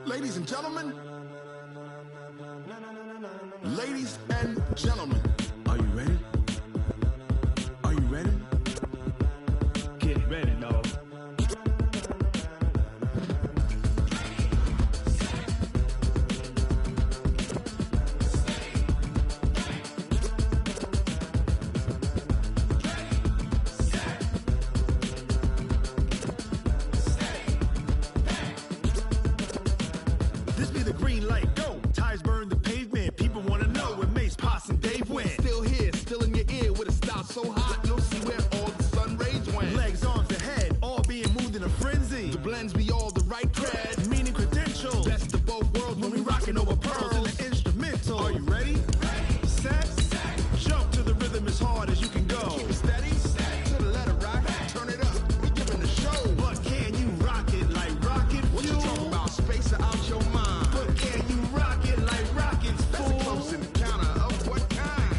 Ladies and gentlemen, ladies and gentlemen, are you ready? Are you ready? Get ready, dog. This be the green light, go. Tires burn the pavement. People want to know where Mace, Poss, and Dave went. Still here, still in your ear with a style so hot. You'll see where all the sun rays went. Legs, arms, and head, all being moved in a frenzy. The blends be all the right cred, meaning credentials. Best of both worlds when we rocking over pearls in the instrumental. Are you ready? Set, jump to the rhythm as hard as you can go. Keep it steady, to the letter rock. Turn it up, we giving the show. But can you rock it like rocket fuel? What you talking about? Space out your mind. But can you rock it like rockets, fool? That's a close encounter of what kind?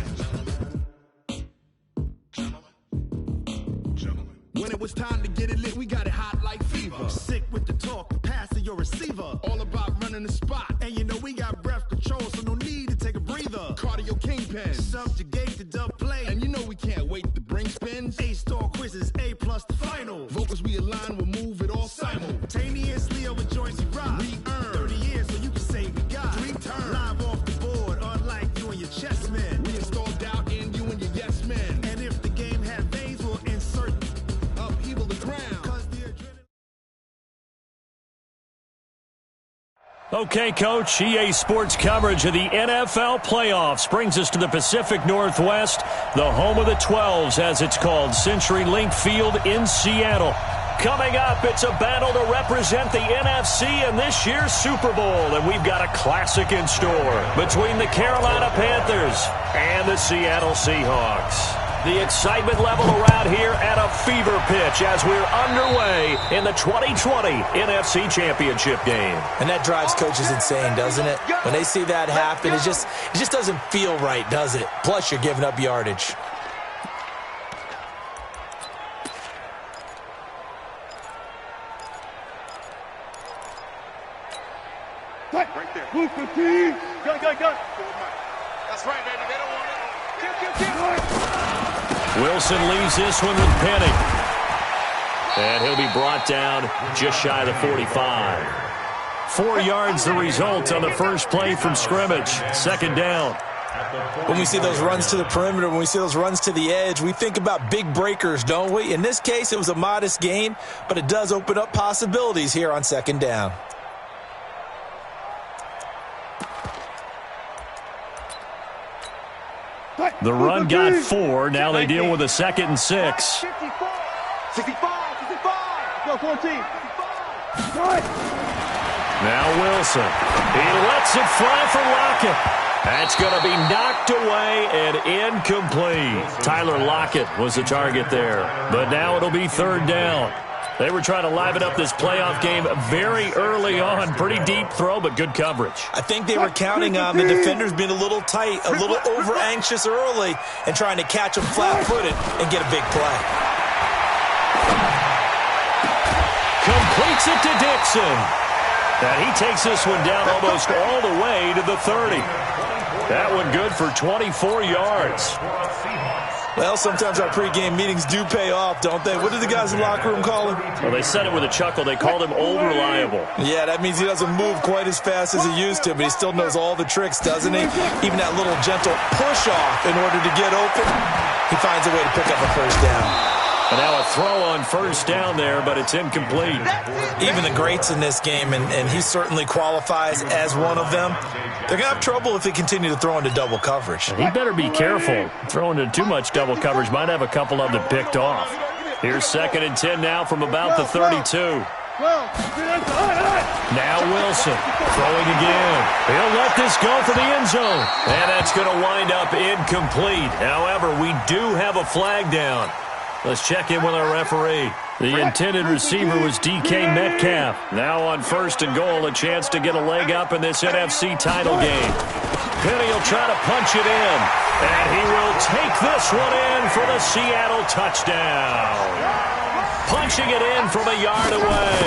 Gentlemen. When it was time to get it lit, we got it hot like fever. Sick with the talk, pass to your receiver. All about running the spot. And you know we got breath control, so no need to take a breather. Cardio kingpin, subjugate the dub play. And you know we can't wait to bring spins. A-star quizzes, A+ the final. Vocals we align, we'll move it all simultaneously over joints we rock. We earn 30 years, so you can say we got 3 turns. Live off the board, unlike you and your chess men. We install doubt in you and your yes men. And if the game had veins, we'll insert upheaval the ground. Cause the adrenaline. Okay, Coach, EA Sports coverage of the NFL playoffs brings us to the Pacific Northwest, the home of the 12s, as it's called, CenturyLink Field in Seattle. Coming up, it's a battle to represent the NFC in this year's Super Bowl, and we've got a classic in store between the Carolina Panthers and the Seattle Seahawks. The excitement level around here at a fever pitch as we're underway in the 2020 NFC Championship game. And that drives coaches insane, doesn't it? When they see that happen, it just doesn't feel right, does it? Plus, you're giving up yardage. Right there. Move the team. Go. That's right, baby. They don't want it. Kill. Wilson leaves this one with Penny. And he'll be brought down just shy of the 45. 4 yards the result on the first play from scrimmage. Second down. When we see those runs to the perimeter, when we see those runs to the edge, we think about big breakers, don't we? In this case, it was a modest gain, but it does open up possibilities here on second down. The run got 4. Now they deal with a 2nd and 6. 65. Go 14. Now Wilson. He lets it fly for Lockett. That's going to be knocked away and incomplete. Tyler Lockett was the target there. But now it'll be third down. They were trying to liven up this playoff game very early on. Pretty deep throw, but good coverage. I think they were counting on the defenders being a little tight, a little over-anxious early, and trying to catch them flat-footed and get a big play. Completes it to Dixon. And he takes this one down almost all the way to the 30. That one good for 24 yards. Well, sometimes our pregame meetings do pay off, don't they? What did the guys in the locker room call him? Well, they said it with a chuckle. They called him Old Reliable. Yeah, that means he doesn't move quite as fast as he used to, but he still knows all the tricks, doesn't he? Even that little gentle push-off in order to get open, he finds a way to pick up a first down. And now a throw on first down there, but it's incomplete. Even the greats in this game, and he certainly qualifies as one of them, they're going to have trouble if they continue to throw into double coverage. He better be careful. Throwing into too much double coverage might have a couple of them picked off. Here's 2nd and 10 now from about the 32. Now Wilson throwing again. He'll let this go for the end zone. And that's going to wind up incomplete. However, we do have a flag down. Let's check in with our referee. The intended receiver was DK Metcalf. Now on 1st and goal, a chance to get a leg up in this NFC title game. Penny will try to punch it in. And he will take this one in for the Seattle touchdown. Punching it in from a yard away.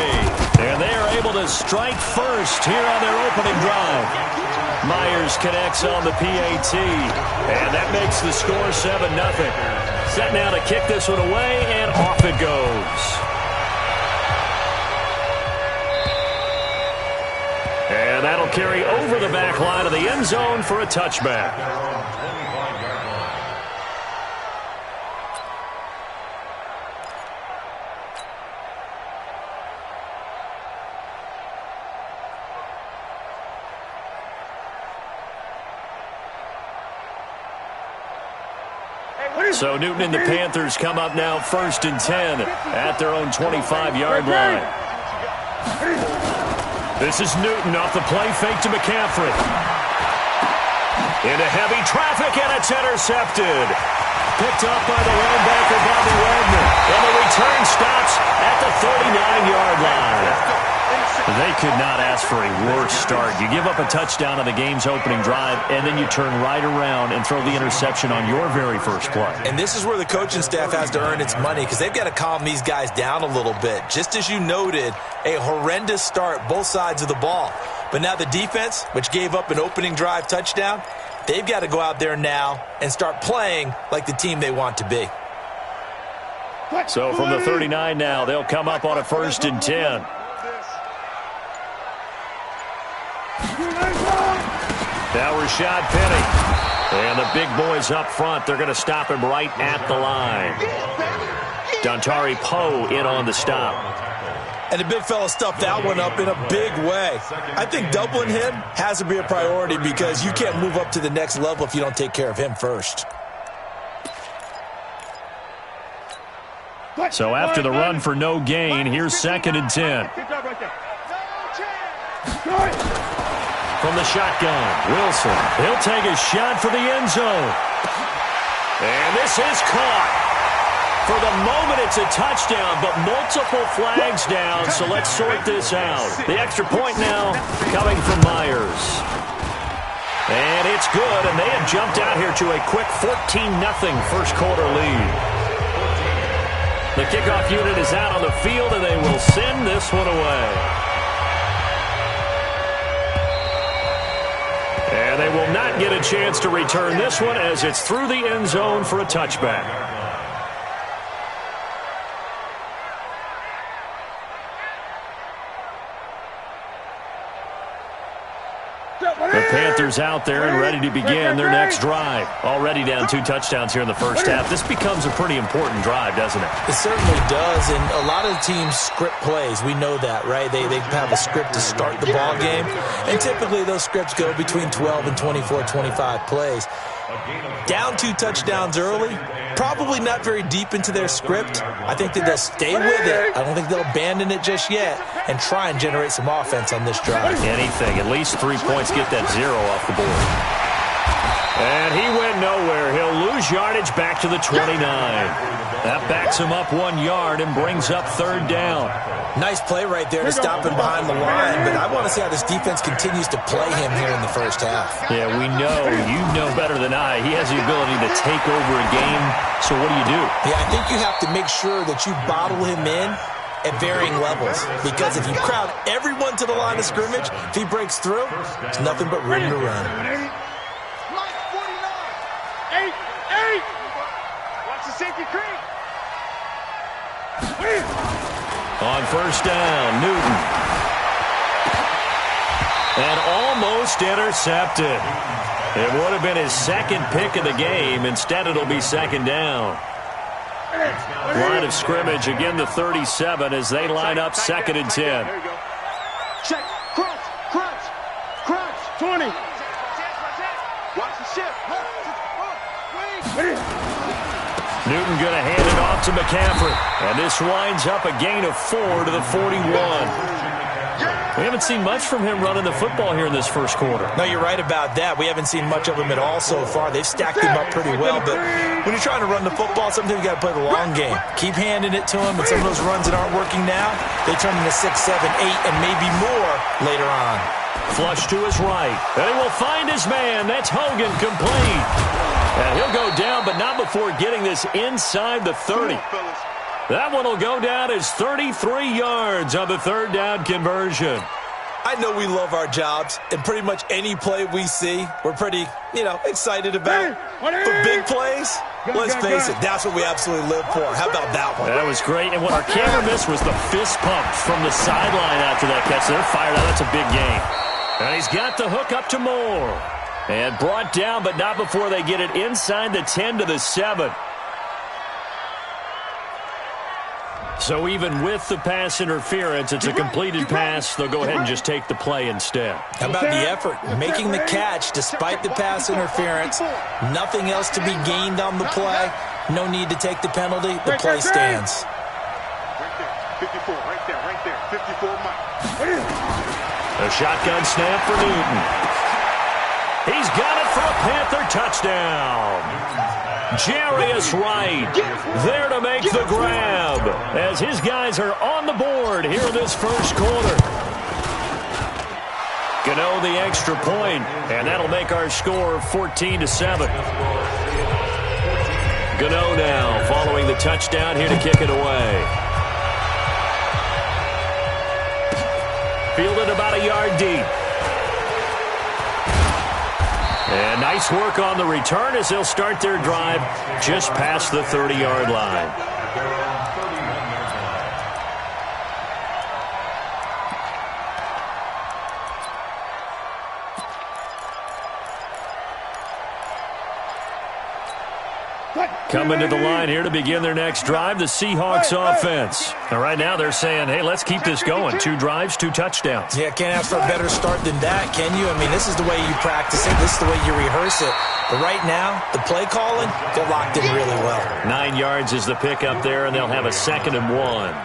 And they are able to strike first here on their opening drive. Myers connects on the PAT, and that makes the score 7-0. Set now to kick this one away, and off it goes. And that'll carry over the back line of the end zone for a touchback. So Newton and the Panthers come up now 1st and 10 at their own 25-yard line. This is Newton off the play fake to McCaffrey. Into heavy traffic, and it's intercepted. Picked up by the linebacker, Bobby Wagner. And the return stops at the 39-yard line. They could not ask for a worse start. You give up a touchdown on the game's opening drive, and then you turn right around and throw the interception on your very first play. And this is where the coaching staff has to earn its money, because they've got to calm these guys down a little bit. Just as you noted, a horrendous start, both sides of the ball. But now the defense, which gave up an opening drive touchdown, they've got to go out there now and start playing like the team they want to be. So from the 39 now, they'll come up on a 1st and 10. Now Rashad Penny. And the big boys up front, they're going to stop him right at the line. Dontari Poe in on the stop. And the big fella stuffed that one up in a big way. I think doubling him has to be a priority, because you can't move up to the next level if you don't take care of him first. So after the run for no gain, here's 2nd and 10. From the shotgun, Wilson. He'll take a shot for the end zone. And this is caught. For the moment, it's a touchdown, but multiple flags down, so let's sort this out. The extra point now coming from Myers. And it's good, and they have jumped out here to a quick 14-0 first quarter lead. The kickoff unit is out on the field, and they will send this one away. And they will not get a chance to return this one, as it's through the end zone for a touchback. The Panthers out there and ready to begin their next drive. Already down 2 touchdowns here in the first half. This becomes a pretty important drive, doesn't it? It certainly does, and a lot of the teams script plays. We know that, right? They have a script to start the ball game, and typically those scripts go between 12 and 24, 25 plays. Down 2 touchdowns early, probably not very deep into their script. I think that they'll stay with it. I don't think they'll abandon it just yet and try and generate some offense on this drive. Anything. At least 3 points, get that 0 off the board. And he went nowhere. He'll lose yardage back to the 29. That backs him up 1 yard and brings up 3rd down. Nice play right there to stop him behind the line, but I want to see how this defense continues to play him here in the first half. Yeah, we know. You know better than I. He has the ability to take over a game, so what do? Yeah, I think you have to make sure that you bottle him in at varying levels, because if you crowd everyone to the line of scrimmage, if he breaks through, it's nothing but room to run. Watch the safety creep. On 1st down, Newton. And almost intercepted. It would have been his 2nd pick of the game. Instead, it'll be 2nd down. Line of scrimmage, again the 37 as they line up 2nd and 10. There you go. Check. Crunch. Crunch. Crunch. 20. Watch the shift. Newton going to hand it off to McCaffrey. And this winds up a gain of 4 to the 41. We haven't seen much from him running the football here in this first quarter. No, you're right about that. We haven't seen much of him at all so far. They've stacked him up pretty well, but when you're trying to run the football, sometimes you got to play the long game. Keep handing it to him, and some of those runs that aren't working now, they turn into 6, 7, 8, and maybe more later on. Flush to his right, and he will find his man. That's Hogan, complete. And he'll go down, but not before getting this inside the 30. That one will go down as 33 yards on the third down conversion. I know we love our jobs, and pretty much any play we see, we're pretty, excited about. But big plays, let's face it, that's what we absolutely live for. How about that one? That was great, and what our camera missed was the fist pumps from the sideline after that catch. They're fired out. That's a big gain. And he's got the hook up to Moore. And brought down, but not before they get it inside the 10 to the 7. So even with the pass interference, it's a completed pass. They'll go ahead and just take the play instead. How about the effort? Making the catch despite the pass interference. Nothing else to be gained on the play. No need to take the penalty. The play stands. Right there. 54, right there. 54 Mike. A shotgun snap for Newton. He's got it for a Panther touchdown. Jarius Wright there to make the grab as his guys are on the board here in this first quarter. Gano the extra point, and that'll make our score 14-7. Gano now following the touchdown here to kick it away. Fielded about a yard deep. And nice work on the return as they'll start their drive just past the 30-yard line. Coming to the line here to begin their next drive, the Seahawks offense. And right now they're saying, hey, let's keep this going. 2 drives, 2 touchdowns. Yeah, can't ask for a better start than that, can you? I mean, this is the way you practice it. This is the way you rehearse it. But right now, the play calling, they're locked in really well. 9 yards is the pickup there, and they'll have a 2nd and 1.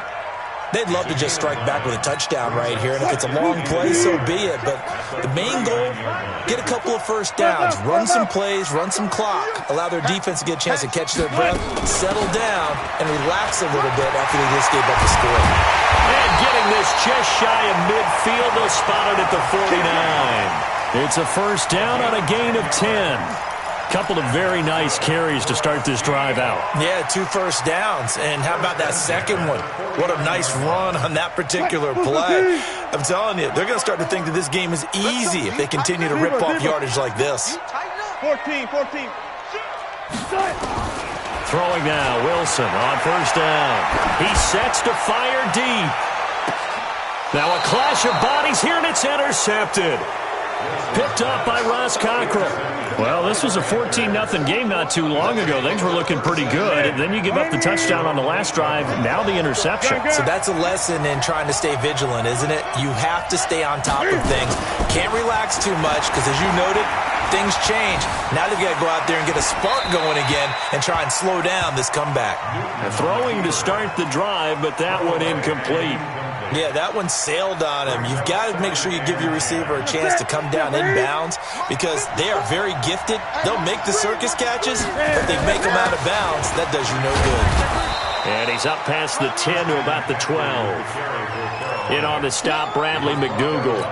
They'd love to just strike back with a touchdown right here, and if it's a long play, so be it. But the main goal, get a couple of first downs, run some plays, run some clock, allow their defense to get a chance to catch their breath, settle down, and relax a little bit after they just gave up the score. And getting this just shy of midfield, they'll spot it at the 49. It's a first down on a gain of 10. Couple of very nice carries to start this drive out. Yeah, 2 first downs. And how about that second one? What a nice run on that particular play. I'm telling you, they're going to start to think that this game is easy if they continue to rip off yardage like this. 14. Throwing now, Wilson on first down. He sets to fire deep. Now a clash of bodies here, and it's intercepted. Picked up by Ross Cockrell. Well, this was a 14-0 game not too long ago. Things were looking pretty good. And then you give up the touchdown on the last drive. Now the interception. So that's a lesson in trying to stay vigilant, isn't it? You have to stay on top of things. Can't relax too much because, as you noted, things change. Now they've got to go out there and get a spark going again and try and slow down this comeback. Throwing to start the drive, but that one incomplete. Yeah, that one sailed on him. You've got to make sure you give your receiver a chance to come down inbounds because they are very gifted. They'll make the circus catches, but they make them out of bounds. That does you no good. And he's up past the 10 to about the 12. In on the stop, Bradley McDougald.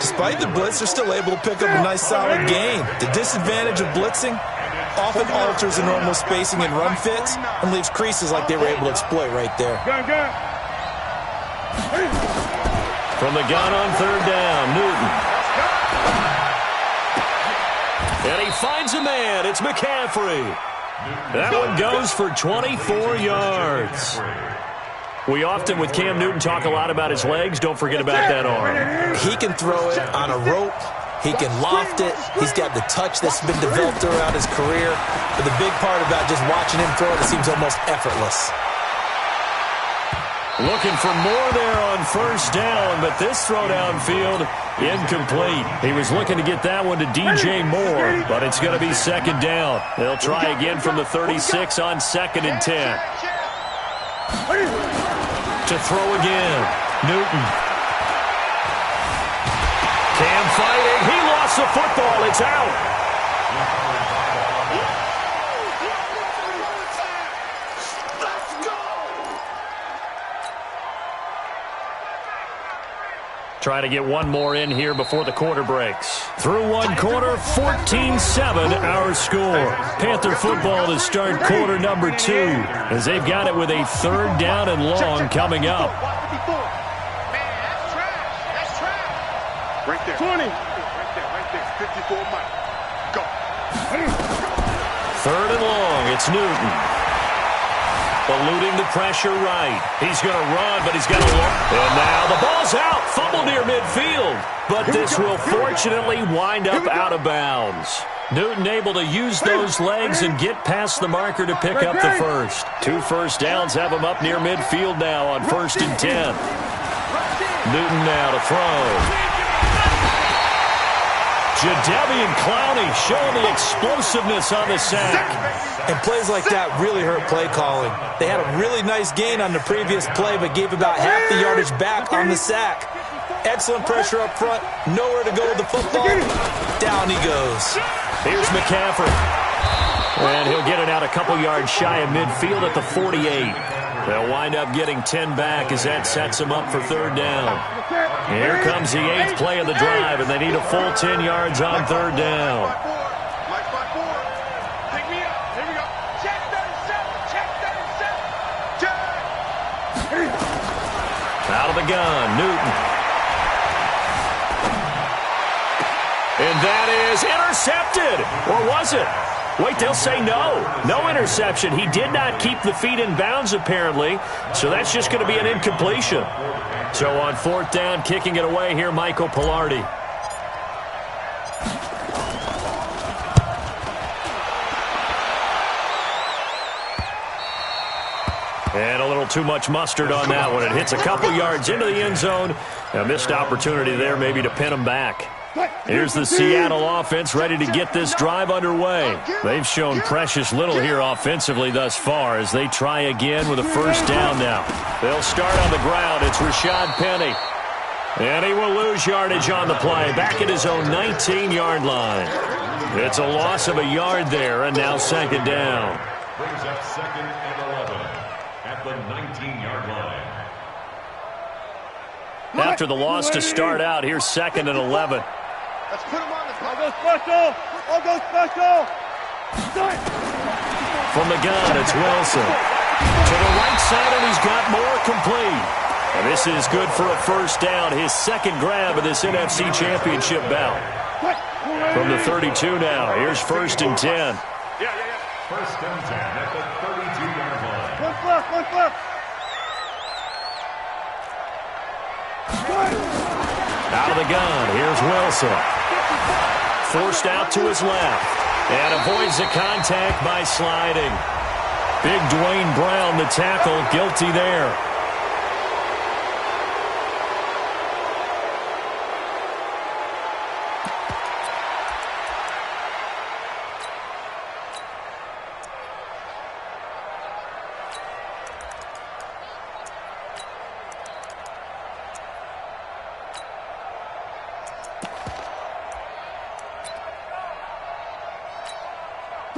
Despite the blitz, they're still able to pick up a nice solid gain. The disadvantage of blitzing often alters the normal spacing and run fits and leaves creases like they were able to exploit right there. From the gun on third down, Newton. And he finds a man. It's McCaffrey. That one goes for 24 yards. We often, with Cam Newton, talk a lot about his legs. Don't forget about that arm. He can throw it on a rope. He can loft it. He's got the touch that's been developed throughout his career. But the big part about just watching him throw it, it seems almost effortless. Looking for more there on first down, but this throw downfield, incomplete. He was looking to get that one to DJ Moore, but it's going to be 2nd down. They'll try again from the 36 on 2nd and 10. To throw again, Newton. Cam fighting. He lost the football. It's out. Trying to get one more in here before the quarter breaks. Through one quarter, 14-7 our score. Panther football to start quarter number 2 as they've got it with a third down and long coming up. Right there. 20. Right there. 54 Mike. Go. Third and long. It's Newton. Eluding the pressure right. He's going to run, but he's got to look. And now the ball's out. Fumble near midfield. But this will fortunately wind up out of bounds. Newton able to use those legs and get past the marker to pick up the first. 2 first downs have him up near midfield now on 1st and 10. Newton now to throw. Jadeveon Clowney showing the explosiveness on the sack. And plays like that really hurt play calling. They had a really nice gain on the previous play, but gave about half the yardage back on the sack. Excellent pressure up front. Nowhere to go with the football. Down he goes. Here's McCaffrey. And he'll get it out a couple yards shy of midfield at the 48. They'll wind up getting 10 back as that sets them up for third down. Here comes the 8th play of the drive, and they need a full 10 yards on third down. Take me up. Here we go. Check 37. Check 37. Check. Out of the gun, Newton. And that is intercepted. Or was it? Wait, they'll say no. No interception. He did not keep the feet in bounds, apparently. So that's just going to be an incompletion. So on 4th down, kicking it away here, Michael Palardy. And a little too much mustard on that one. It hits a couple yards into the end zone. A missed opportunity there maybe to pin him back. Here's the Seattle offense ready to get this drive underway. They've shown precious little here offensively thus far as they try again with a first down now. They'll start on the ground. It's Rashad Penny. And he will lose yardage on the play, back at his own 19-yard line. It's a loss of a yard there, and now 2nd down. Brings up 2nd and 11 at the 19-yard line. After the loss to start out, here's 2nd and 11. Let's put him on the clock. I'll go special. I'll go special. From the gun, it's Wilson. To the right side, and he's got more complete. And this is good for a first down, his 2nd grab of this NFC Championship bout. From the 32 now, here's 1st and 10. Yeah. 1st and 10 at the 32-yard line. One left. Out of the gun, here's Wilson. Forced out to his left. And avoids the contact by sliding. Big Dwayne Brown, the tackle, guilty there.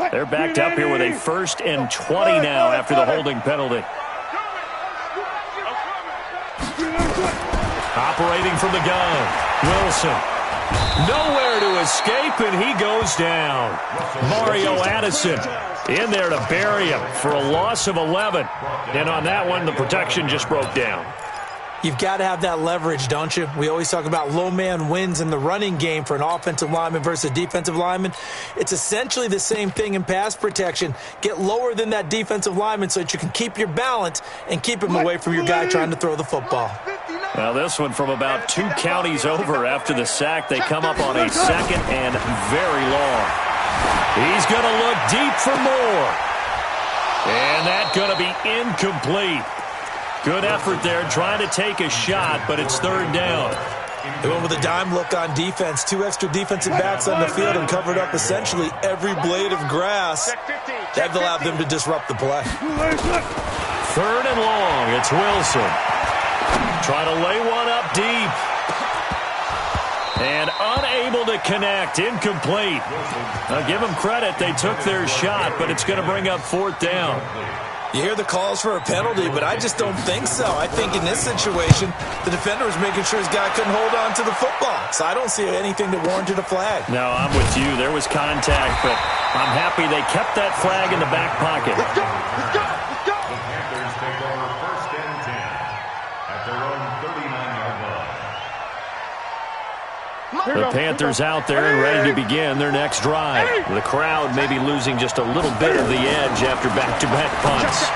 They're backed up here with a 1st and 20 now after the holding penalty. Operating from the gun, Wilson. Nowhere to escape, and he goes down. Mario Addison in there to bury him for a loss of 11. And on that one, the protection just broke down. You've got to have that leverage, don't you? We always talk about low man wins in the running game for an offensive lineman versus a defensive lineman. It's essentially the same thing in pass protection. Get lower than that defensive lineman so that you can keep your balance and keep him away from your guy trying to throw the football. Now this one from about 2 counties over after the sack. They come up on a 2nd and very long. He's going to look deep for more. And that's going to be incomplete. Good effort there, trying to take a shot, but it's 3rd down. They went with a dime look on defense. 2 extra defensive backs on the field and covered up essentially every blade of grass. That allowed them to disrupt the play. 3rd and long, it's Wilson. Trying to lay one up deep. And unable to connect, incomplete. Now give them credit, they took their shot, but it's going to bring up 4th down. You hear the calls for a penalty, but I just don't think so. I think in this situation, the defender was making sure his guy couldn't hold on to the football. So I don't see anything that warranted a flag. No, I'm with you. There was contact, but I'm happy they kept that flag in the back pocket. Let's go! Let's go! Let's go! The Panthers take over 1st and 10 at their own 39-yard line. The Panthers out there and ready to begin their next drive. The crowd may be losing just a little bit of the edge after back-to-back punts.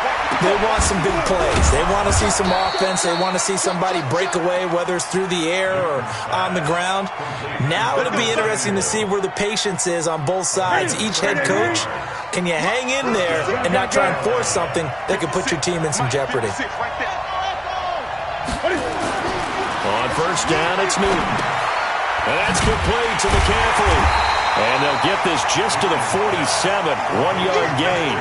They want some big plays. They want to see some offense. They want to see somebody break away, whether it's through the air or on the ground. Now it'll be interesting to see where the patience is on both sides. Each head coach, can you hang in there and not try and force something that could put your team in some jeopardy? On 1st down, it's Newton. And that's complete to McCaffrey. And they'll get this just to the 47, 1-yard gain.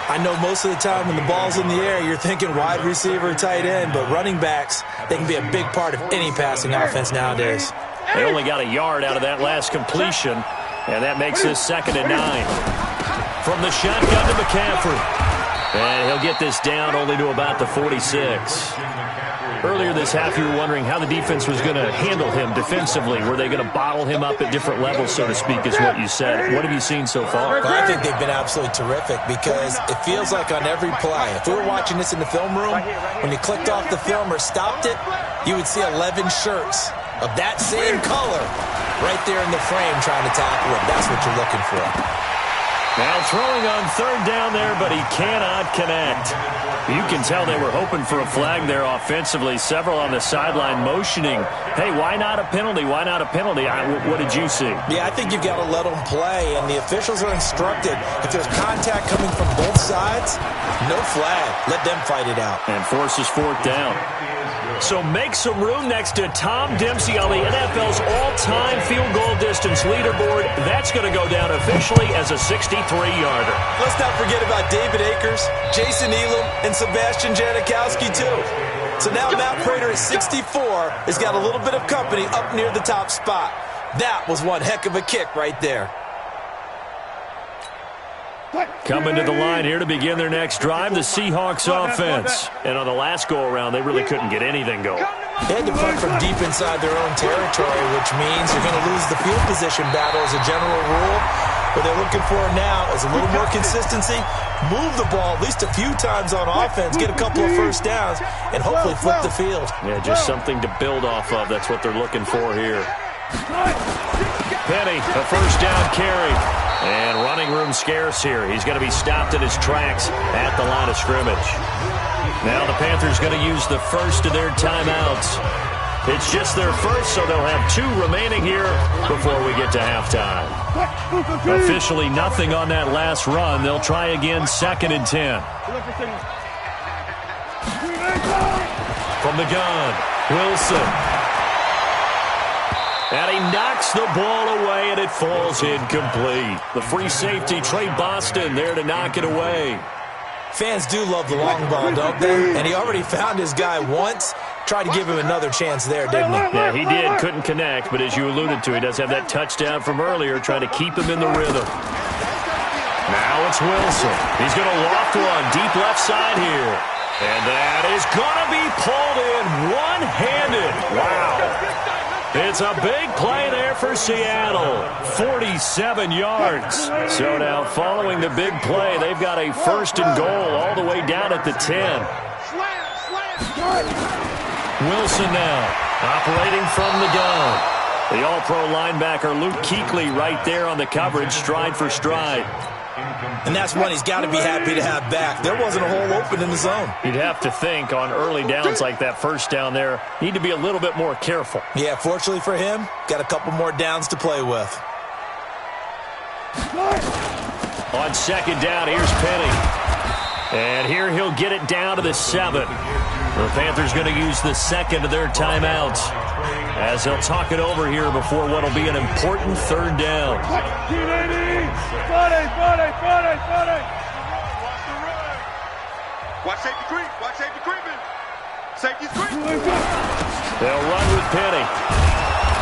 I know most of the time when the ball's in the air, you're thinking wide receiver, tight end, but running backs, they can be a big part of any passing offense nowadays. They only got a yard out of that last completion, and that makes this 2nd and 9. From the shotgun to McCaffrey. And he'll get this down only to about the 46. Earlier this half, you were wondering how the defense was going to handle him defensively. Were they going to bottle him up at different levels, so to speak, is what you said. What have you seen so far? Well, I think they've been absolutely terrific because it feels like on every play, if we were watching this in the film room, when you clicked off the film or stopped it, you would see 11 shirts of that same color right there in the frame trying to tackle him. That's what you're looking for. Now throwing on 3rd down there, but he cannot connect. You can tell they were hoping for a flag there offensively. Several on the sideline motioning, hey, why not a penalty? Why not a penalty? What did you see? Yeah, I think you've got to let them play, and the officials are instructed. If there's contact coming from both sides, no flag. Let them fight it out. And forces 4th down. So make some room next to Tom Dempsey on the NFL's all-time field goal distance leaderboard. That's going to go down officially as a 63-yarder. Let's not forget about David Akers, Jason Elam, and Sebastian Janikowski, too. So now Matt Prater at 64 has got a little bit of company up near the top spot. That was one heck of a kick right there. Coming to the line here to begin their next drive, the Seahawks offense. And on the last go-around, they really couldn't get anything going. They had to punt from deep inside their own territory, which means you're going to lose the field position battle as a general rule. What they're looking for now is a little more consistency, move the ball at least a few times on offense, get a couple of 1st downs, and hopefully flip the field. Yeah, just something to build off of. That's what they're looking for here. Penny, a 1st down carry. And running room scarce here. He's going to be stopped in his tracks at the line of scrimmage. Now the Panthers going to use the first of their timeouts. It's just their first, so they'll have 2 remaining here before we get to halftime. Officially nothing on that last run. They'll try again 2nd and 10. From the gun, Wilson. And he knocks the ball away, and it falls incomplete. The free safety, Trey Boston, there to knock it away. Fans do love the long ball, don't they? And he already found his guy once. Tried to give him another chance there, didn't he? Yeah, he did. Couldn't connect, but as you alluded to, he does have that touchdown from earlier, trying to keep him in the rhythm. Now it's Wilson. He's going to loft one deep left side here. And that is going to be pulled in one-handed. Wow. It's a big play there for Seattle. 47 yards. So now following the big play, they've got a 1st and goal all the way down at the 10. Wilson now operating from the gun. The all-pro linebacker Luke Kuechly right there on the coverage, stride for stride. And that's one he's got to be happy to have back. There wasn't a hole open in the zone. You'd have to think on early downs like that 1st down there, need to be a little bit more careful. Yeah, fortunately for him, got a couple more downs to play with. On 2nd down, here's Penny. And here he'll get it down to the 7. The Panthers going to use the 2nd of their timeouts as they'll talk it over here before what will be an important 3rd down. Watch safety creep. Watch safety creeping. Safety's creeping. They'll run with Penny.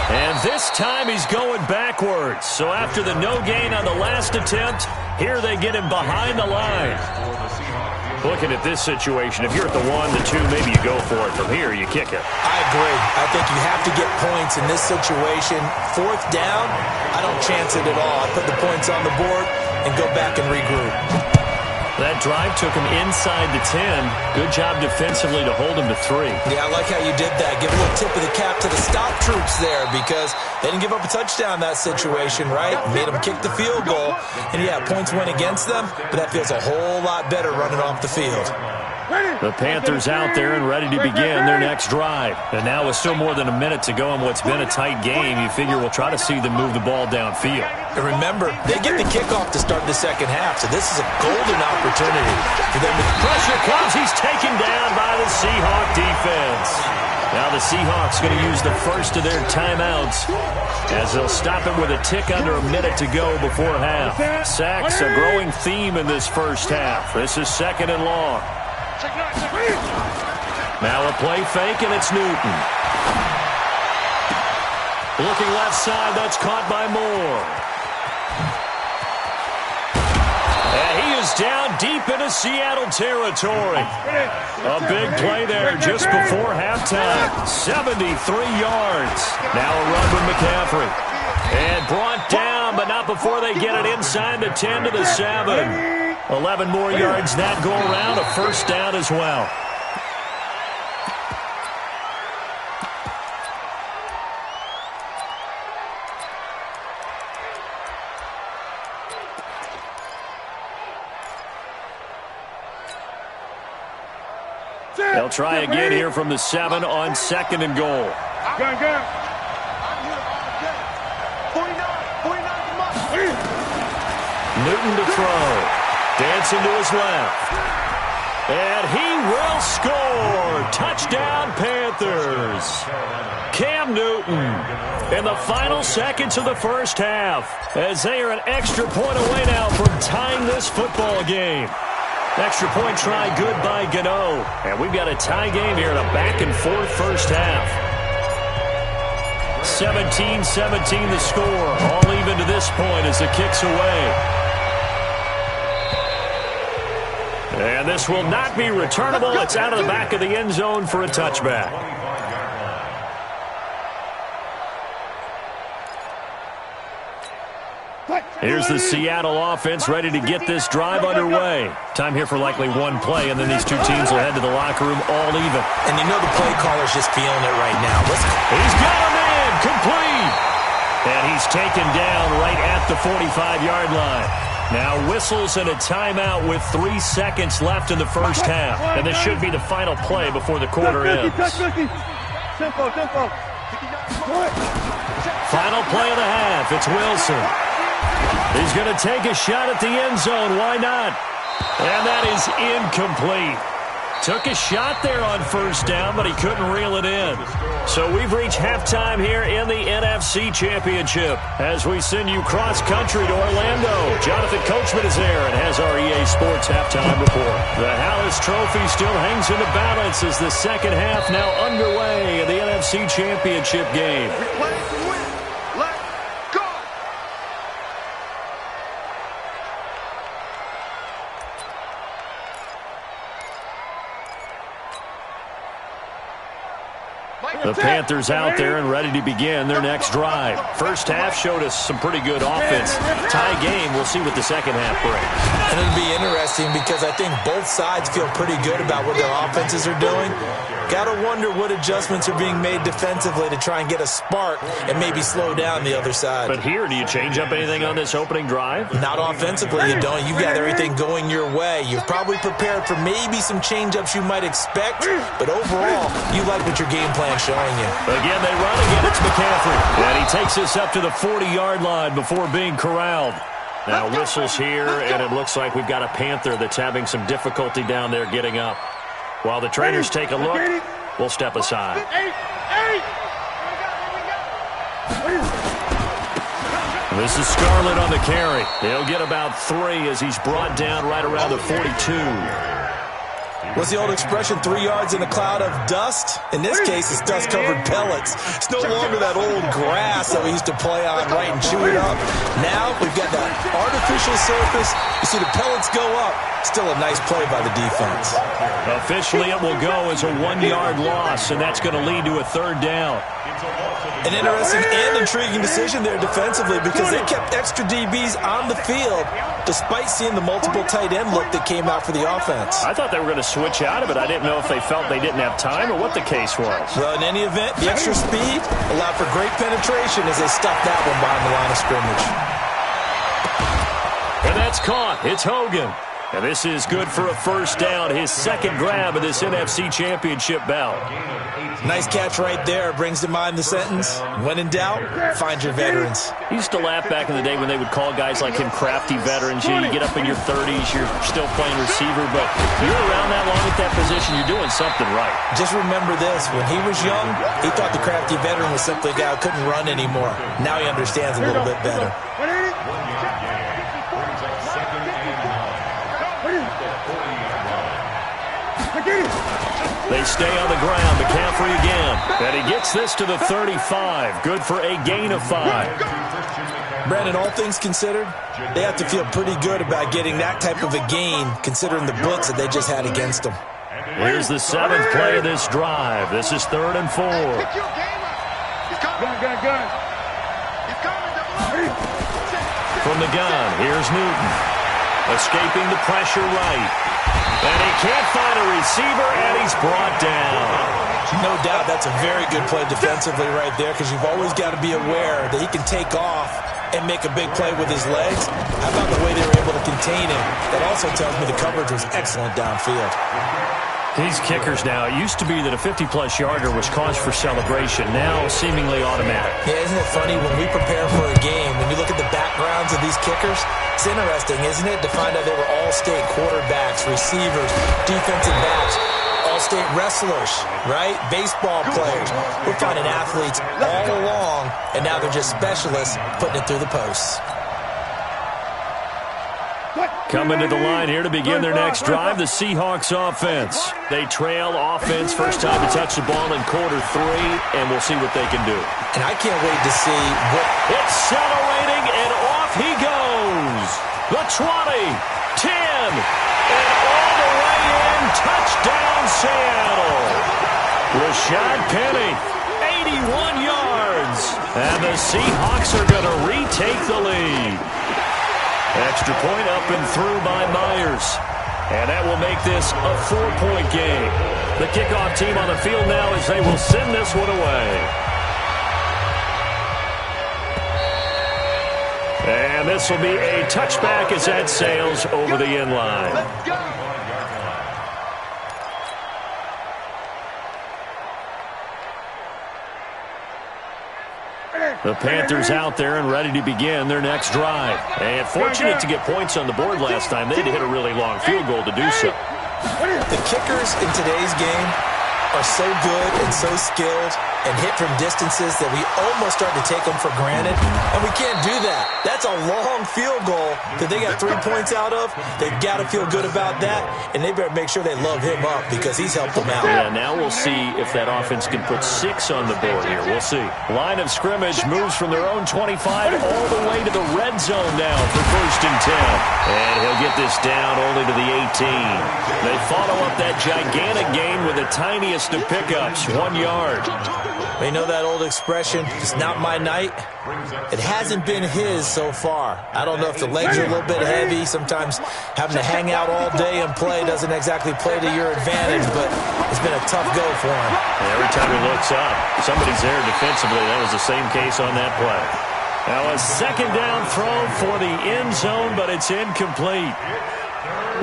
And this time he's going backwards. So after the no gain on the last attempt, here they get him behind the line. Looking at this situation, if you're at the 1, the 2, maybe you go for it. From here, you kick it. I agree. I think you have to get points in this situation. 4th down, I don't chance it at all. I put the points on the board and go back and regroup. That drive took him inside the 10. Good job defensively to hold him to 3. Yeah, I like how you did that. Give a little tip of the cap to the stop troops there because they didn't give up a touchdown in that situation, right? Made them kick the field goal. And, yeah, points went against them, but that feels a whole lot better running off the field. The Panthers out there and ready to begin their next drive. And now with still more than a minute to go in what's been a tight game, you figure we'll try to see them move the ball downfield. And remember, they get the kickoff to start the second half, so this is a golden opportunity for them to... Pressure comes. He's taken down by the Seahawk defense. Now the Seahawks going to use the first of their timeouts as they'll stop him with a tick under a minute to go before half. Sacks, a growing theme in this first half. This is 2nd and long. Now a play fake, and it's Newton. Looking left side, that's caught by Moore. And he is down deep into Seattle territory. A big play there just before halftime. 73 yards. Now a run with McCaffrey. And brought down, but not before they get it inside the 10 to the 7. 11 more yards that go around, a first down as well. They'll try again here from the 7 on 2nd and goal. Newton to throw. Dancing to his left. And he will score. Touchdown, Panthers. Cam Newton in the final seconds of the first half as they are an extra point away now from tying this football game. Extra point try good by Gano. And we've got a tie game here in a back-and-forth first half. 17-17 the score. All even to this point as the kick's away. And this will not be returnable. It's out of the back of the end zone for a touchback. Here's the Seattle offense ready to get this drive underway. Time here for likely one play, and then these two teams will head to the locker room all even. And you know the play caller's just feeling it right now. He's got him in, complete. And he's taken down right at the 45-yard line. Now whistles and a timeout with 3 seconds left in the first half. And this should be the final play before the quarter ends. Final play of the half. It's Wilson. He's going to take a shot at the end zone. Why not? And that is incomplete. Took a shot there on first down, but he couldn't reel it in. So we've reached halftime here in the NFC Championship as we send you cross-country to Orlando. Jonathan Coachman is there and has our EA Sports halftime report. The Hallis Trophy still hangs in the balance as the second half now underway in the NFC Championship game. The Panthers out there and ready to begin their next drive. First half showed us some pretty good offense. Tie game, we'll see what the second half brings. And it'll be interesting because I think both sides feel pretty good about what their offenses are doing. Got to wonder what adjustments are being made defensively to try and get a spark and maybe slow down the other side. But here, do you change up anything on this opening drive? Not offensively, you don't. You've got everything going your way. You've probably prepared for maybe some change-ups you might expect, but overall, you like what your game plan's showing you. Again, they run again. It's McCaffrey. And he takes us up to the 40-yard line before being corralled. Now whistles here, and it looks like we've got a Panther that's having some difficulty down there getting up. While the trainers take a look, we'll step aside. This is Scarlett on the carry. He'll get about 3 as he's brought down right around the 42. What's the old expression, 3 yards in a cloud of dust? In this case, it's dust-covered pellets. It's no longer that old grass that we used to play on, right, and chew it up. Now we've got that artificial surface. You see the pellets go up. Still a nice play by the defense. Officially, it will go as a 1-yard loss, and that's going to lead to a 3rd down. An interesting and intriguing decision there defensively because they kept extra DBs on the field despite seeing the multiple tight end look that came out for the offense. I thought they were going to switch out of it. I didn't know if they felt they didn't have time or what the case was. Well, in any event, the extra speed allowed for great penetration as they stuffed that one behind the line of scrimmage. And that's caught. It's Hogan. And this is good for a 1st down, his 2nd grab of this NFC Championship bout. Nice catch right there. Brings to mind the sentence, when in doubt, find your veterans. He used to laugh back in the day when they would call guys like him crafty veterans. You get up in your 30s, you're still playing receiver, but you're around that long at that position, you're doing something right. Just remember this, when he was young, he thought the crafty veteran was simply a guy who couldn't run anymore. Now he understands a little bit better. They stay on the ground. McCaffrey again. And he gets this to the 35. Good for a gain of 5. Brandon, all things considered, they have to feel pretty good about getting that type of a gain considering the blitz that they just had against them. Here's the 7th play of this drive. This is 3rd and 4. From the gun, here's Newton. Escaping the pressure right. And he can't find a receiver, and he's brought down. No doubt that's a very good play defensively right there because you've always got to be aware that he can take off and make a big play with his legs. How about the way they were able to contain him? That also tells me the coverage was excellent downfield. These kickers now, it used to be that a 50-plus yarder was cause for celebration. Now, seemingly automatic. Yeah, isn't it funny when we prepare for a game, when you look at the backgrounds of these kickers, it's interesting, isn't it, to find out they were all-state quarterbacks, receivers, defensive backs, all-state wrestlers, right? Baseball players. We're finding athletes all along, and now they're just specialists putting it through the posts. Coming to the line here to begin their next drive, the Seahawks offense. They trail offense, first time to touch the ball in quarter 3, and we'll see what they can do. And I can't wait to see what... Accelerating, and off he goes. The 20, 10, and all the way in. Touchdown, Seattle. Rashad Penny, 81 yards. And the Seahawks are going to retake the lead. Extra point up and through by Myers. And that will make this a 4-point game. The kickoff team on the field now as they will send this one away. And this will be a touchback as that sails over the end line. The Panthers out there and ready to begin their next drive. And fortunate to get points on the board last time. They had to hit a really long field goal to do so. The kickers in today's game are so good and so skilled and hit from distances that we almost start to take them for granted, and we can't do that. That's a long field goal that they got 3 points out of. They've got to feel good about that, and they better make sure they love him up because he's helped them out. Yeah, now we'll see if that offense can put 6 on the board here. We'll see. Line of scrimmage moves from their own 25 all the way to the red zone now for 1st and 10. And he'll get this down only to the 18. They follow up that gigantic gain with the tiniest of pickups, 1 yard. You know that old expression, it's not my night? It hasn't been his so far. I don't know if the legs are a little bit heavy. Sometimes having to hang out all day and play doesn't exactly play to your advantage, but it's been a tough go for him. Every time he looks up, somebody's there defensively. That was the same case on that play. Now a 2nd down throw for the end zone, but it's incomplete.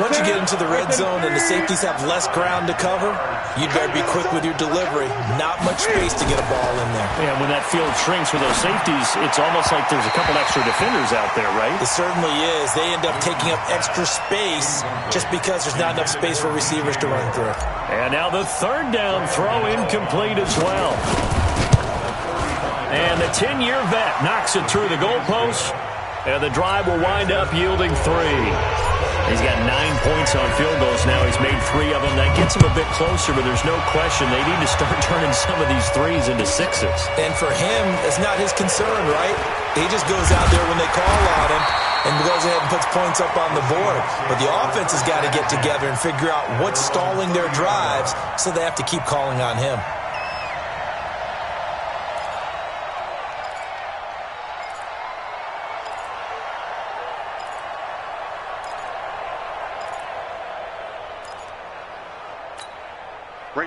Once you get into the red zone and the safeties have less ground to cover, you'd better be quick with your delivery. Not much space to get a ball in there. Yeah, when that field shrinks with those safeties, it's almost like there's a couple extra defenders out there, right? It certainly is. They end up taking up extra space just because there's not enough space for receivers to run through. And now the 3rd down throw incomplete as well. And the 10-year vet knocks it through the goalpost. And the drive will wind up yielding 3. He's got 9 points on field goals now. He's made 3 of them. That gets him a bit closer, but there's no question they need to start turning some of these threes into 6s. And for him, it's not his concern, right? He just goes out there when they call on him and goes ahead and puts points up on the board. But the offense has got to get together and figure out what's stalling their drives, so they have to keep calling on him.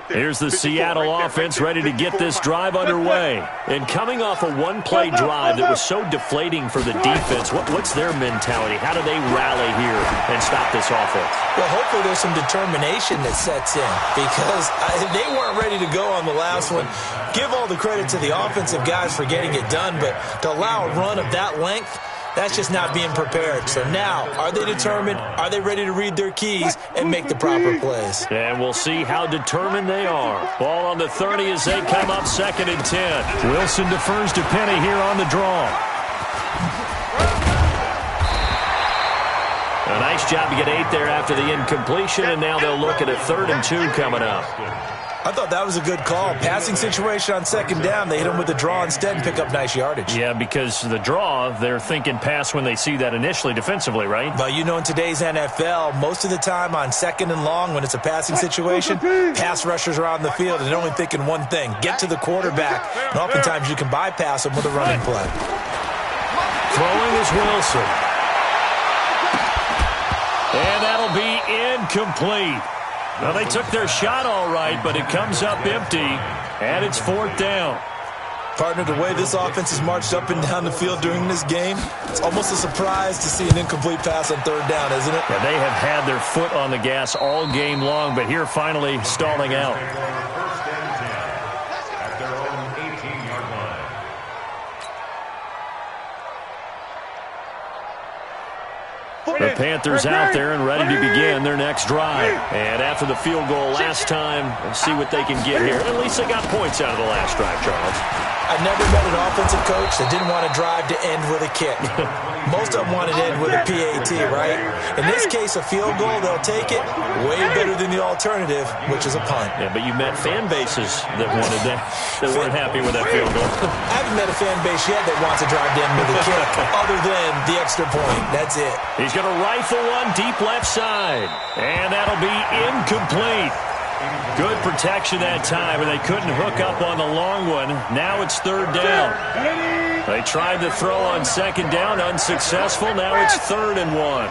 Here's the Seattle offense ready to get this drive underway. And coming off a one-play drive that was so deflating for the defense, what's their mentality? How do they rally here and stop this offense? Well, hopefully there's some determination that sets in, because they weren't ready to go on the last one. Give all the credit to the offensive guys for getting it done, but to allow a run of that length, that's just not being prepared. So now, are they determined? Are they ready to read their keys and make the proper plays? And we'll see how determined they are. Ball on the 30 as they come up 2nd and 10. Wilson defers to Penny here on the draw. A nice job to get 8 there after the incompletion, and now they'll look at a 3rd and 2 coming up. I thought that was a good call. Passing situation on 2nd down. They hit him with the draw instead and pick up nice yardage. Yeah, because the draw, they're thinking pass when they see that initially defensively, right? Well, you know, in today's NFL, most of the time on 2nd and long, when it's a passing situation, pass rushers are on the field and they're only thinking one thing: get to the quarterback. And oftentimes you can bypass them with a running play. Throwing is Wilson. And that'll be incomplete. Well, they took their shot all right, but it comes up empty, and it's 4th down. Partner, the way this offense has marched up and down the field during this game, it's almost a surprise to see an incomplete pass on 3rd down, isn't it? Yeah, they have had their foot on the gas all game long, but here finally stalling out. At their own 18-yard line. The Panthers out there and ready to begin their next drive. And after the field goal last time, let's see what they can get here. At least they got points out of the last drive, Charles. I never met an offensive coach that didn't want a drive to end with a kick. Most of them wanted to end with a PAT, right? In this case, a field goal, they'll take it. Way better than the alternative, which is a punt. Yeah, but you met fan bases that wanted that, that weren't happy with that field goal. I haven't met a fan base yet that wants a drive to end with a kick, other than the extra point. That's it. He's going to rifle one deep left side. And that'll be incomplete. Good protection that time, and they couldn't hook up on the long one. Now it's 3rd down. They tried to throw on 2nd down, unsuccessful. Now it's 3rd and 1.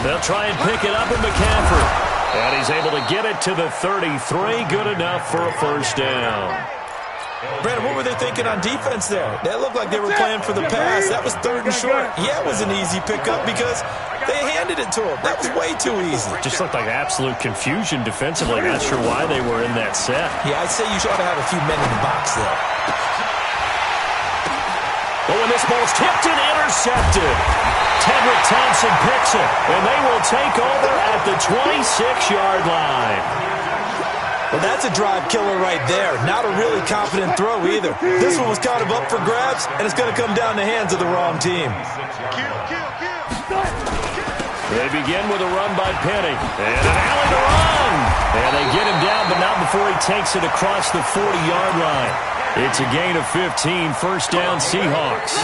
They'll try and pick it up with McCaffrey. And he's able to get it to the 33. Good enough for a 1st down. Brandon, what were they thinking on defense there? They looked like they were playing for the pass. That was 3rd and short. Yeah, it was an easy pickup because they handed it to him. That was way too easy. Just looked like absolute confusion defensively. Not sure why they were in that set. Yeah, I'd say you ought to have a few men in the box there. But when this ball's tipped and intercepted, Tedrick Thompson picks it, and they will take over at the 26-yard line. Well, that's a drive killer right there. Not a really confident throw either. This one was kind of up for grabs, and it's going to come down the hands of the wrong team. They begin with a run by Penny. And an alley to run. And they get him down, but not before he takes it across the 40-yard line. It's a gain of 15, 1st down Seahawks.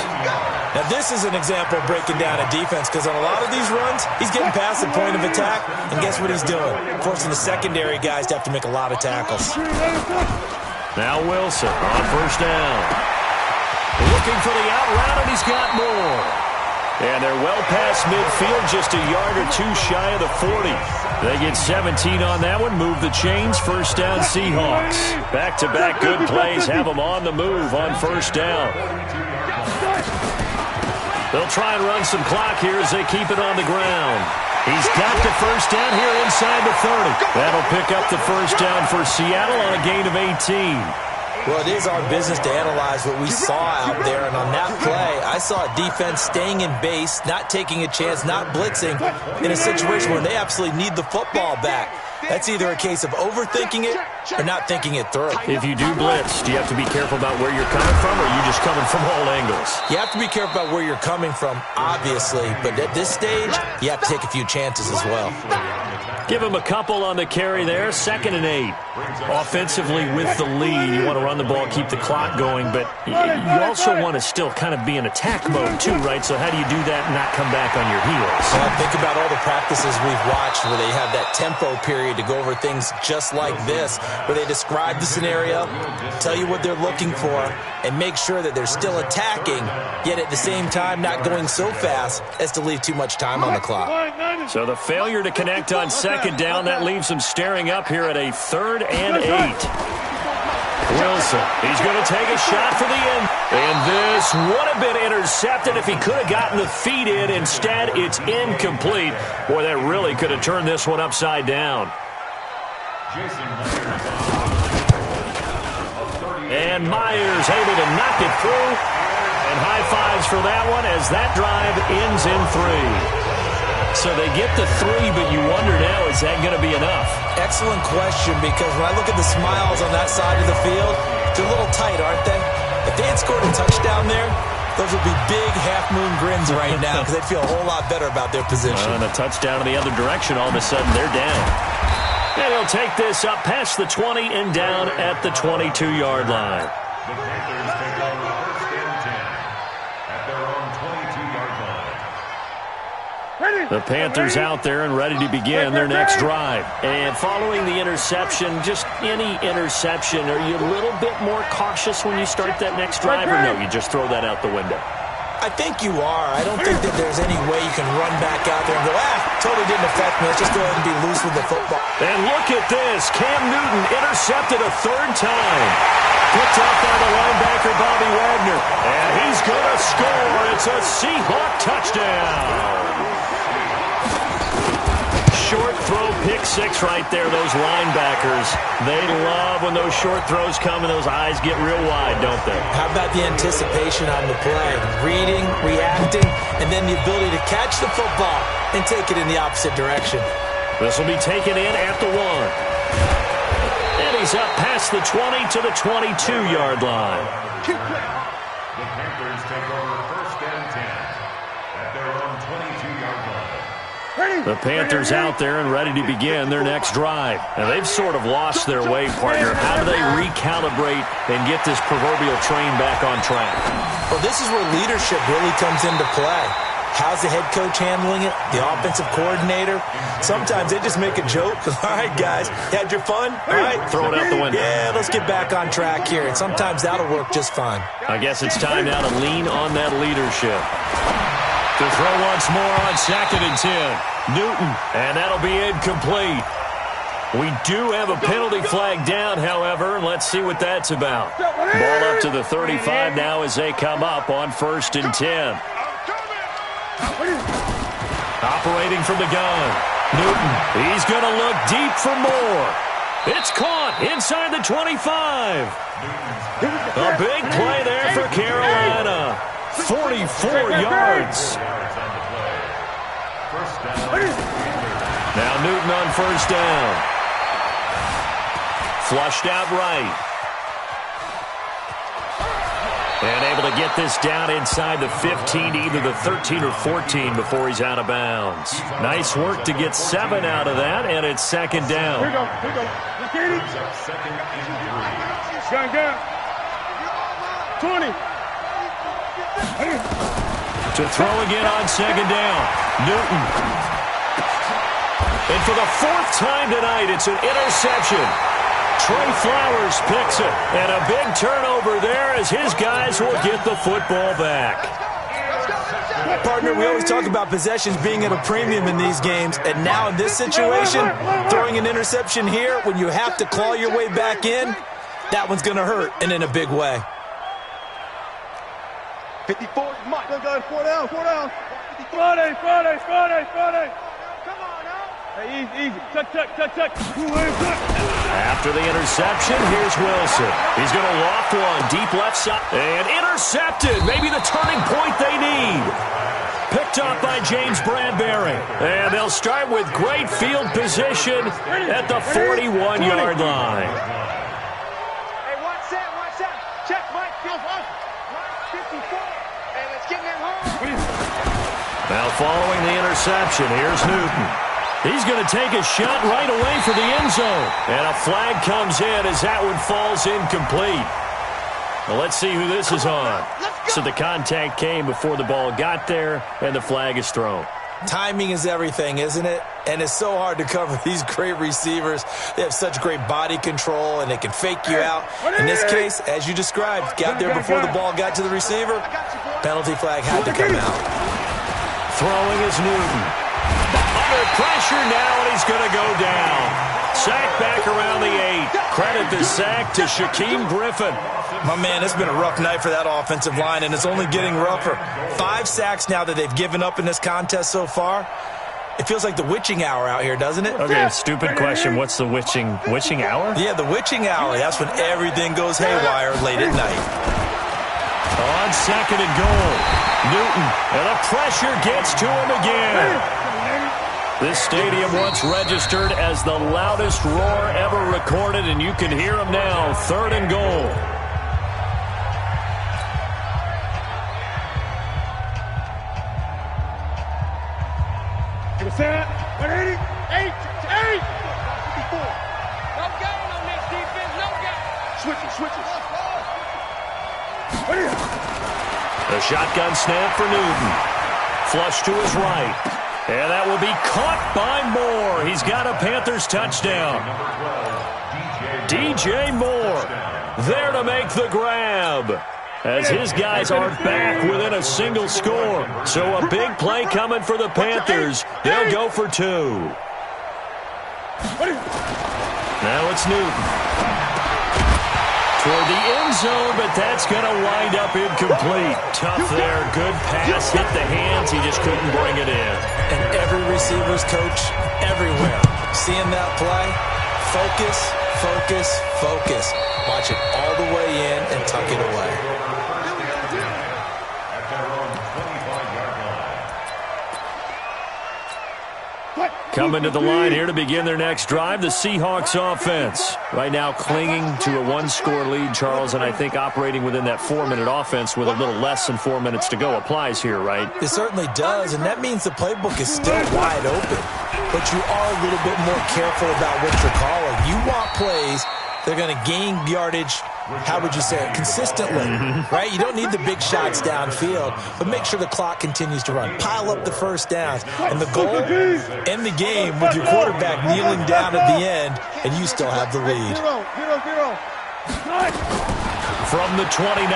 Now, this is an example of breaking down a defense, because on a lot of these runs, he's getting past the point of attack, and guess what he's doing? Forcing the secondary guys to have to make a lot of tackles. Now Wilson on 1st down. Looking for the out route, and he's got more. And they're well past midfield, just a yard or 2 shy of the 40. They get 17 on that one, move the chains, 1st down Seahawks. Back-to-back good plays have them on the move on 1st down. They'll try and run some clock here as they keep it on the ground. He's got the 1st down here inside the 30. That'll pick up the 1st down for Seattle on a gain of 18. Well, it is our business to analyze what we saw out there, and on that play, I saw a defense staying in base, not taking a chance, not blitzing, in a situation where they absolutely need the football back. That's either a case of overthinking it or not thinking it through. If you do blitz, do you have to be careful about where you're coming from, or are you just coming from all angles? You have to be careful about where you're coming from, obviously, but at this stage, you have to take a few chances as well. Give him a couple on the carry there, 2nd and 8. Offensively with the lead, you want to run the ball, keep the clock going, but you also want to still kind of be in attack mode too, right? So how do you do that and not come back on your heels? Well, think about all the practices we've watched where they have that tempo period to go over things just like this, where they describe the scenario, tell you what they're looking for, and make sure that they're still attacking, yet at the same time not going so fast as to leave too much time on the clock. So the failure to connect on 2nd down, that leaves them staring up here at a 3rd and 8. Wilson, he's going to take a shot for the end. And this would have been intercepted if he could have gotten the feet in. Instead, it's incomplete. Boy, that really could have turned this one upside down. And Myers able to knock it through. And high fives for that one as that drive ends in 3. So they get the 3, but you wonder now, is that going to be enough? Excellent question, because when I look at the smiles on that side of the field, they're a little tight, aren't they? If they had scored a touchdown there, those would be big half-moon grins right now because they'd feel a whole lot better about their position. And a touchdown in the other direction, all of a sudden they're down. And he'll take this up past the 20 and down at the 22-yard line. The Panthers take over 1st and 10 at their own 22-yard line. The Panthers out there and ready to begin their next drive. And following the interception, just any interception, are you a little bit more cautious when you start that next drive, or no, you just throw that out the window? I think you are. I don't think that there's any way you can run back out there and go, totally didn't affect me. Let's just go ahead and be loose with the football. And look at this. Cam Newton intercepted a 3rd time. Picked up by the linebacker, Bobby Wagner. And he's going to score. It's a Seahawk touchdown. Short throw, pick 6 right there, those linebackers. They love when those short throws come and those eyes get real wide, don't they? How about the anticipation on the play? Reading, reacting, and then the ability to catch the football and take it in the opposite direction. This will be taken in at the 1. And he's up past the 20 to the 22-yard line. The Panthers take over 1st and 10 at their own 22-yard line. The Panthers out there and ready to begin their next drive. And they've sort of lost their way, partner. How do they recalibrate and get this proverbial train back on track? Well, this is where leadership really comes into play. How's the head coach handling it? The offensive coordinator? Sometimes they just make a joke. All right, guys, you had your fun? All right, throw it out the window. Yeah, let's get back on track here. And sometimes that'll work just fine. I guess it's time now to lean on that leadership. To throw once more on 2nd and 10. Newton, and that'll be incomplete. We do have a penalty flag down, however, and let's see what that's about. Ball up to the 35 now as they come up on 1st and 10. Operating from the gun. Newton, he's going to look deep for more. It's caught inside the 25. A big play there for Carolina. 44 yards. Now Newton on 1st down. Flushed out right. And able to get this down inside the 15 to either the 13 or 14 before he's out of bounds. Nice work to get 7 out of that, and it's 2nd down. Here we go. Gun. 20. To throw again on 2nd down. Newton. And for the 4th time tonight, it's an interception. Trey Flowers picks it. And a big turnover there as his guys will get the football back. Partner, we always talk about possessions being at a premium in these games. And now in this situation, throwing an interception here when you have to claw your way back in, that one's going to hurt, and in a big way. 54, Mike. Go, 4 down. Friday. Come on now. Hey, easy. Tuck. After the interception, here's Wilson. He's going to loft one deep left side. And intercepted. Maybe the turning point they need. Picked up by James Bradbury. And they'll start with great field position at the 41-yard line. Hey, watch that. Check, Mike. 54. Hey, let's get that home. Now following the interception, here's Newton. He's going to take a shot right away for the end zone. And a flag comes in as that one falls incomplete. Well, let's see who this is on. So the contact came before the ball got there, and the flag is thrown. Timing is everything, isn't it? And it's so hard to cover these great receivers. They have such great body control, and they can fake you out. In this case, as you described, got there before the ball got to the receiver. Penalty flag had to come out. Throwing is Newton. Under pressure now, and he's going to go down. Sack back around the 8. Credit the sack to Shaquem Griffin. My man, it's been a rough night for that offensive line, and it's only getting rougher. 5 sacks now that they've given up in this contest so far. It feels like the witching hour out here, doesn't it? Okay, stupid question. What's the witching hour? Yeah, the witching hour. That's when everything goes haywire late at night. On 2nd and goal. Newton, and the pressure gets to him again. This stadium once registered as the loudest roar ever recorded, and you can hear him now. 3rd and goal. Set. 180. 8. 54. No gain on this defense. No gain. Switches. The shotgun snap for Newton. Flush to his right. And that will be caught by Moore. He's got a Panthers touchdown. DJ Moore there to make the grab, as his guys are back within a single score. So a big play coming for the Panthers. They'll go for 2. Now it's Newton. Toward the end zone, but that's going to wind up incomplete. Tough there. Good pass. Hit the hands. He just couldn't bring it in. And every receiver's coach everywhere. Seeing that play, focus. Watch it all the way in and tuck it away. Coming to the line here to begin their next drive, the Seahawks offense. Right now clinging to a 1-score lead, Charles, and I think operating within that 4-minute offense with a little less than 4 minutes to go applies here, right? It certainly does, and that means the playbook is still wide open. But you are a little bit more careful about what you're calling. You want plays that are going to gain yardage, how would you say it, consistently, right? You don't need the big shots downfield, but make sure the clock continues to run. Pile up the first downs. And the goal, end the game with your quarterback kneeling down at the end, and you still have the lead. From the 29,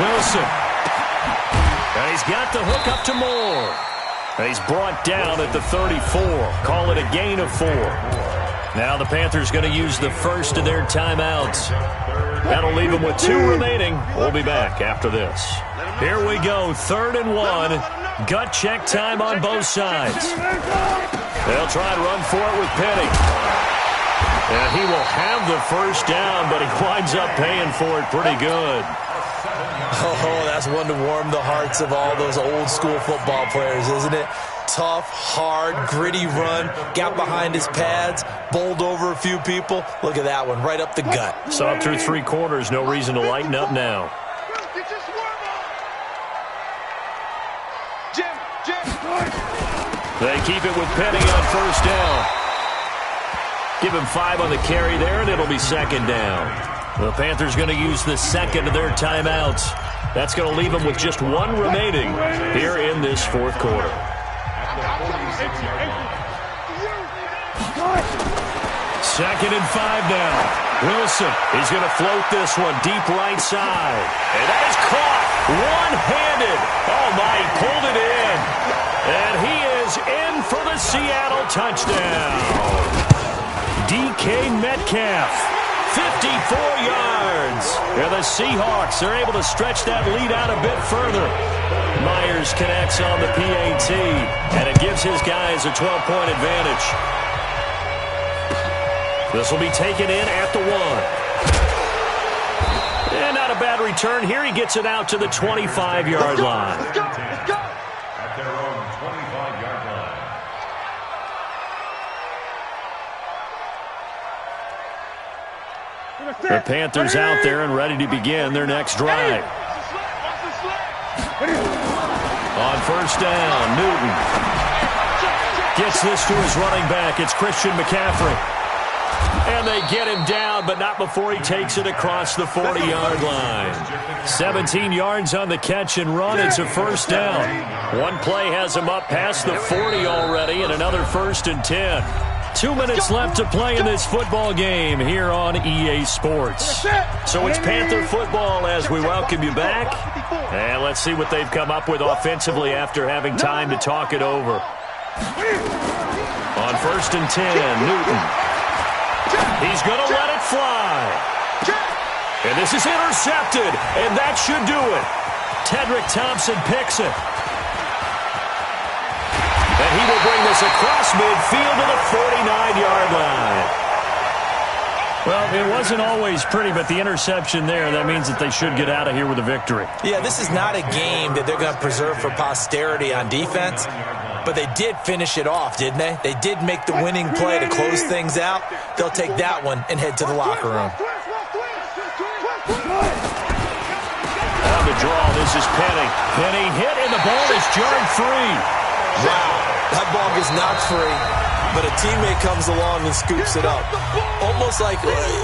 Wilson. And he's got the hook up to Moore. And he's brought down at the 34. Call it a gain of 4. Now the Panthers going to use the first of their timeouts. That'll leave them with 2 remaining. We'll be back after this. Here we go, 3rd and 1. Gut check time on both sides. They'll try and run for it with Penny. And he will have the first down, but he winds up paying for it pretty good. Oh, that's one to warm the hearts of all those old school football players, isn't it? Tough, hard, gritty run, got behind his pads, bowled over a few people. Look at that one, right up the gut. Saw through 3 quarters, no reason to lighten up now. They keep it with Penny on first down. Give him 5 on the carry there, and it'll be 2nd down. The Panthers going to use the second of their timeouts. That's going to leave them with just 1 remaining here in this 4th quarter. 2nd and 5 now. Wilson, he's going to float this one deep right side. And that is caught one-handed. Oh, my, he pulled it in. And he is in for the Seattle touchdown. DK Metcalf, 54 yards. And the Seahawks are able to stretch that lead out a bit further. Myers connects on the PAT, and it gives his guys a 12-point advantage. This will be taken in at the 1. And not a bad return here. He gets it out to the 25-yard line. Let's go. The Panthers out there and ready to begin their next drive. On first down, Newton gets this to his running back. It's Christian McCaffrey. And they get him down, but not before he takes it across the 40-yard line. 17 yards on the catch and run. It's a first down. One play has him up past the 40 already, and another 1st and 10. 2 minutes left to play in this football game here on EA Sports. So it's Panther football as we welcome you back. And let's see what they've come up with offensively after having time to talk it over. On 1st and 10, Newton. He's going to let it fly. And this is intercepted, and that should do it. Tedrick Thompson picks it. And he will bring this across midfield to the 49-yard line. Well, it wasn't always pretty, but the interception there, that means that they should get out of here with a victory. Yeah, this is not a game that they're going to preserve for posterity on defense. But they did finish it off, didn't they? They did make the winning play to close things out. They'll take that one and head to the locker room. On the draw, this is Penny. Penny hit, and the ball is jarred free. Wow, that ball gets knocked free, but a teammate comes along and scoops it up.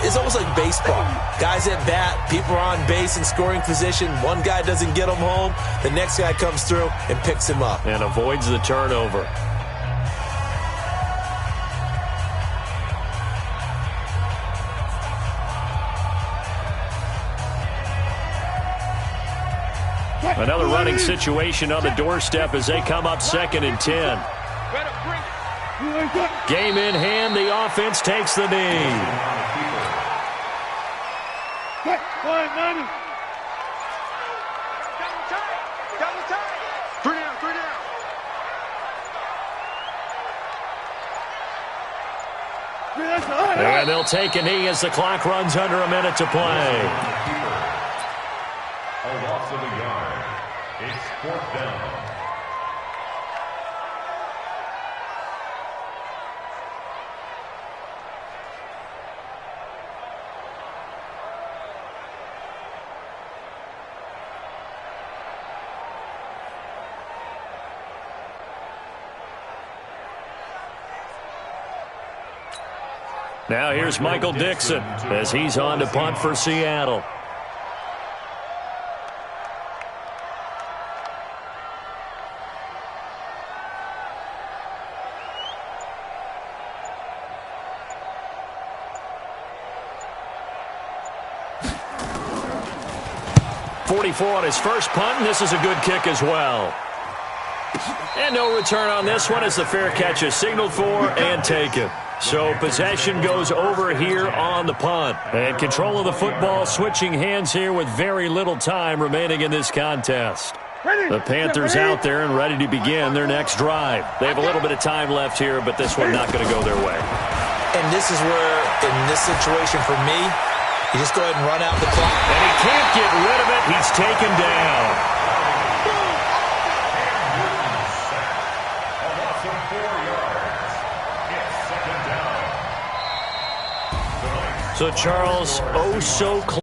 It's almost like baseball. Guys at bat, people are on base in scoring position. One guy doesn't get him home. The next guy comes through and picks him up. And avoids the turnover. Another running situation on the doorstep as they come up 2nd and 10. Game in hand, the offense takes the knee. And they'll take a knee as the clock runs under a minute to play. A loss of a yard. It's 4th down. Now here's Michael Dixon as he's on to punt for Seattle. .44 on his first punt, and this is a good kick as well. And no return on this one as the fair catch is signaled for and taken. So possession goes over here on the punt. And control of the football switching hands here with very little time remaining in this contest. The Panthers out there and ready to begin their next drive. They have a little bit of time left here, but this one not going to go their way. And this is where, in this situation for me, you just go ahead and run out the clock. And he can't get rid of it. He's taken down. A loss of 4 yards. It's 2nd down. So, Charles, oh so close.